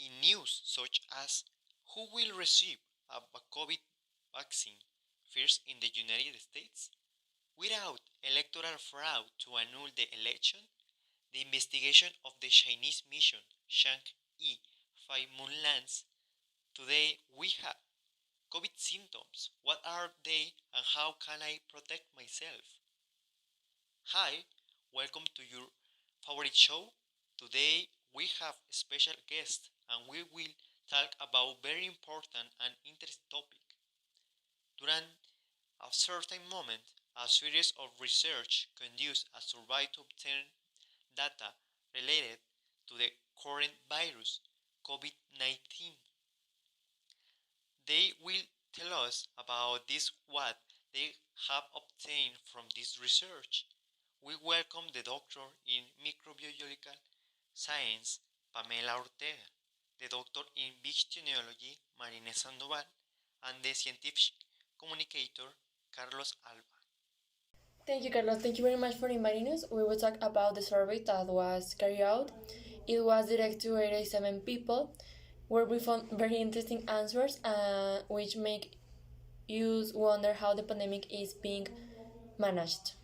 in news such as who will receive a COVID vaccine first in the United States, without electoral fraud to annul the election, the investigation of the Chinese mission Chang'e 5 Moonlands. Today we have COVID symptoms. What are they and how can I protect myself? Hi, welcome to your favorite show. Today we have a special guest and we will talk about very important and interesting topic. During a certain moment, a series of research conducted a survey to obtain data related to the current virus, COVID-19. They will tell us about this what they have obtained from this research. We welcome the doctor in microbiological science, Pamela Ortega, the doctor in bacteriology, Marina Sandoval, and the scientific communicator, Carlos Alba. Thank you, Carlos. Thank you very much for inviting us. We will talk about the survey that was carried out. It was directed to 87 people, where we found very interesting answers, which make you wonder how the pandemic is being managed.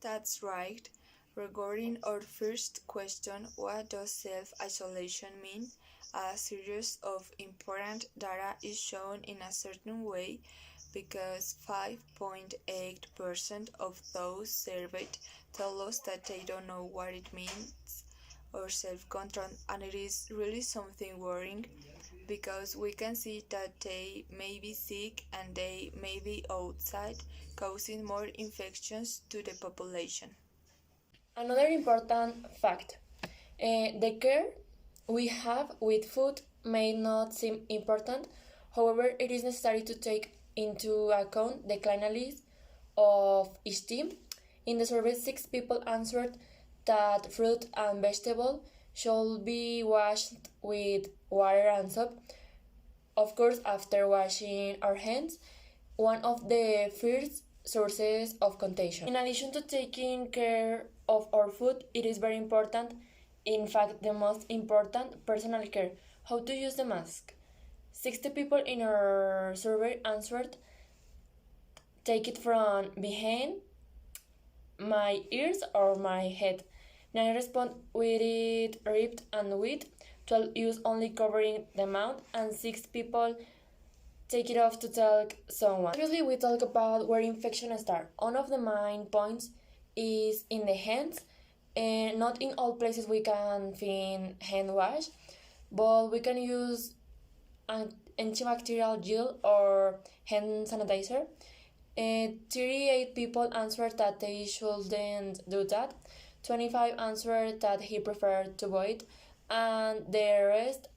That's right. Regarding our first question, what does self-isolation mean? A series of important data is shown in a certain way because 5.8% of those surveyed tell us that they don't know what it means or self-control, and it is really something worrying because we can see that they may be sick and they may be outside, causing more infections to the population. Another important fact, the care we have with food may not seem important. However, it is necessary to take into account the cleanliness of each team. In the survey, 6 people answered that fruit and vegetable should be washed with water and soap. Of course, after washing our hands, one of the first sources of contagion. In addition to taking care of our food, it is very important, in fact, the most important, personal care. How to use the mask. 60 people in our survey answered take it from behind my ears or my head. 9 respond with it ripped and wet. 12 use only covering the mouth, and 6 people take it off to tell someone. Previously, we talked about where infections start. One of the main points is in the hands, and not in all places we can find hand wash, but we can use an antibacterial gel or hand sanitizer. 38 people answered that they shouldn't do that. 25 answered that he preferred to avoid, and the rest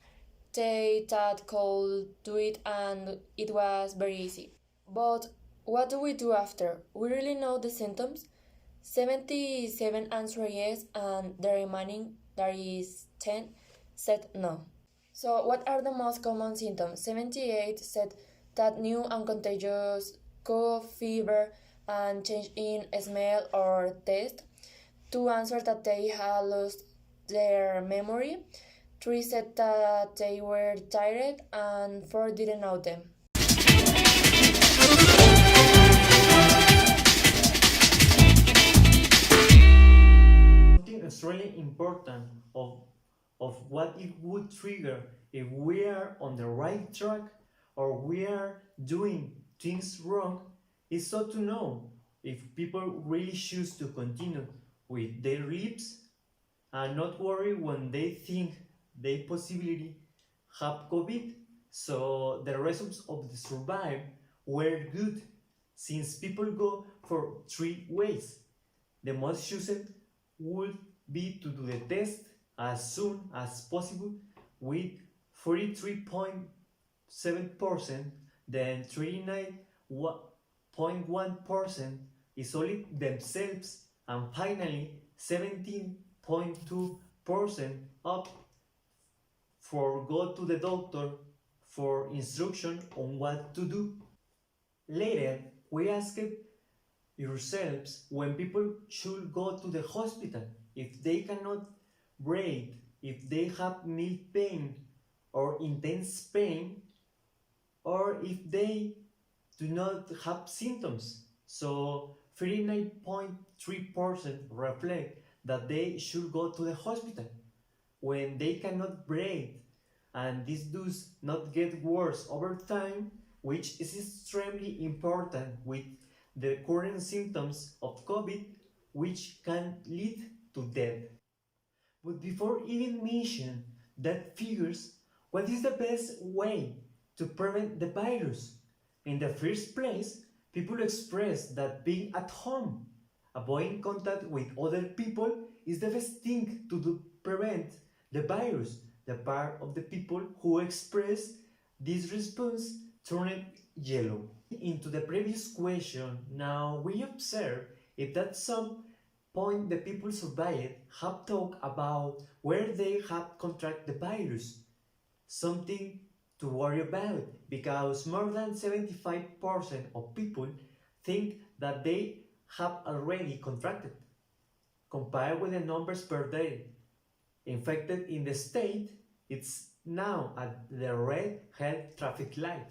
they thought could do it and it was very easy. But what do we do after? We really know the symptoms. 77 answered yes, and the remaining, that is 10, said no. So what are the most common symptoms? 78 said that new and contagious cough, fever, and change in smell or taste. 2 answered that they had lost their memory. 3 said that they were tired, and 4 didn't know them. Something extremely important of what it would trigger if we are on the right track or we are doing things wrong is so to know if people really choose to continue with their lives and not worry when they think they possibly have COVID. So the results of the survey were good since people go for 3 ways. The most chosen would be to do the test as soon as possible with 43.7%, then 39.1% isolate themselves, and finally 17.2% opt for go to the doctor for instruction on what to do. Later, we asked yourselves when people should go to the hospital if they cannot breathe if they have mild pain or intense pain, or if they do not have symptoms. So 39.3% reflect that they should go to the hospital when they cannot breathe, and this does not get worse over time, which is extremely important with the current symptoms of COVID, which can lead to death. But before even mention that figures, what is the best way to prevent the virus? In the first place, people express that being at home, avoiding contact with other people is the best thing to do prevent the virus. The part of the people who express this response turned yellow. Into the previous question, now we observe if at some point the people survived have talked about where they have contracted the virus, something to worry about because more than 75% of people think that they have already contracted, compared with the numbers per day infected in the state. It's now at the red health traffic light.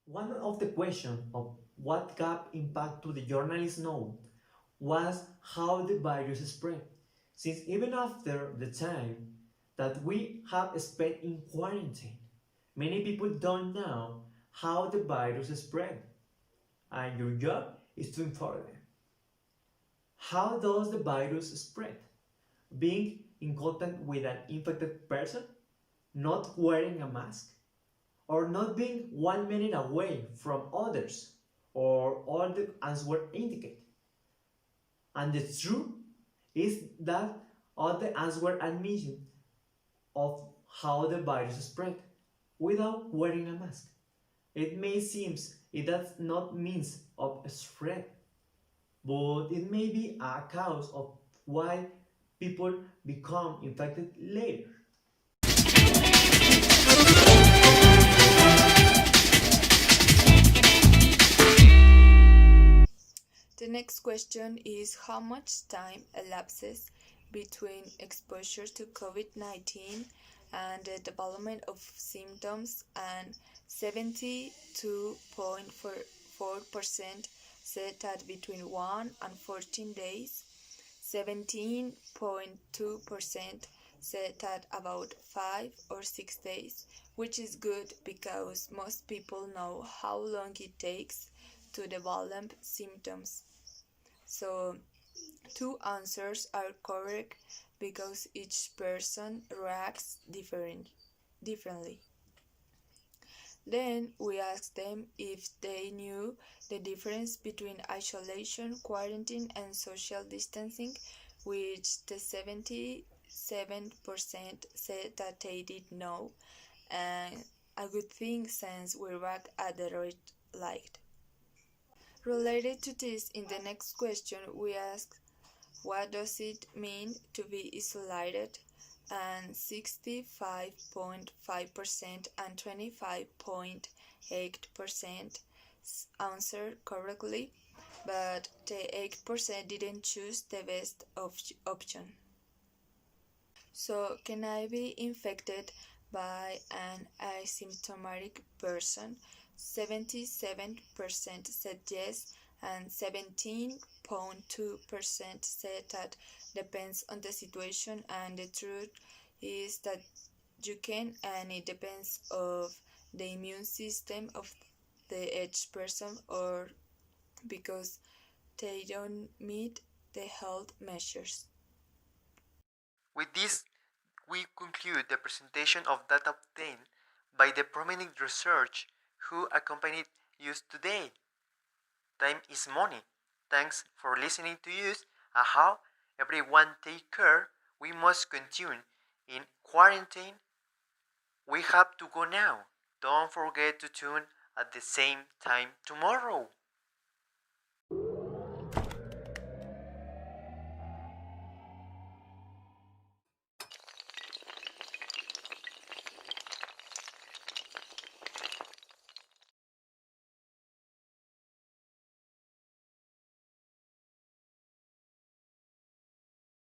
One of the questions of what gap impact to the journalists know was how the virus spread, since even after the time that we have spent in quarantine, many people don't know how the virus spread, and your job is to inform them. How does the virus spread? Being in contact with an infected person, not wearing a mask, or not being 1 minute away from others, or all the answers indicate. And the truth is that all the answers admission of how the virus spread without wearing a mask. It may seem it does not means of spread, but it may be a cause of why people become infected later. The next question is how much time elapses between exposure to COVID-19 and the development of symptoms, and 72.44% said that between 1 and 14 days, 17.2% said that about 5 or 6 days, which is good because most people know how long it takes to develop symptoms. So, two answers are correct because each person reacts differently. Then we asked them if they knew the difference between isolation, quarantine, and social distancing, which the 77% said that they did know, and a good thing since we're back at the red light. Related to this, in the next question, we ask what does it mean to be isolated? And 65.5% and 25.8% answered correctly, but the 8% didn't choose the best option. So, can I be infected by an asymptomatic person? 77% said yes, and 17.2% said that depends on the situation, and the truth is that you can, and it depends of the immune system of the each person, or because they don't meet the health measures. With this, we conclude the presentation of data obtained by the prominent research who accompanied us today. Time is money. Thanks for listening to us, and how everyone take care. We must continue in quarantine. We have to go now. Don't forget to tune at the same time tomorrow.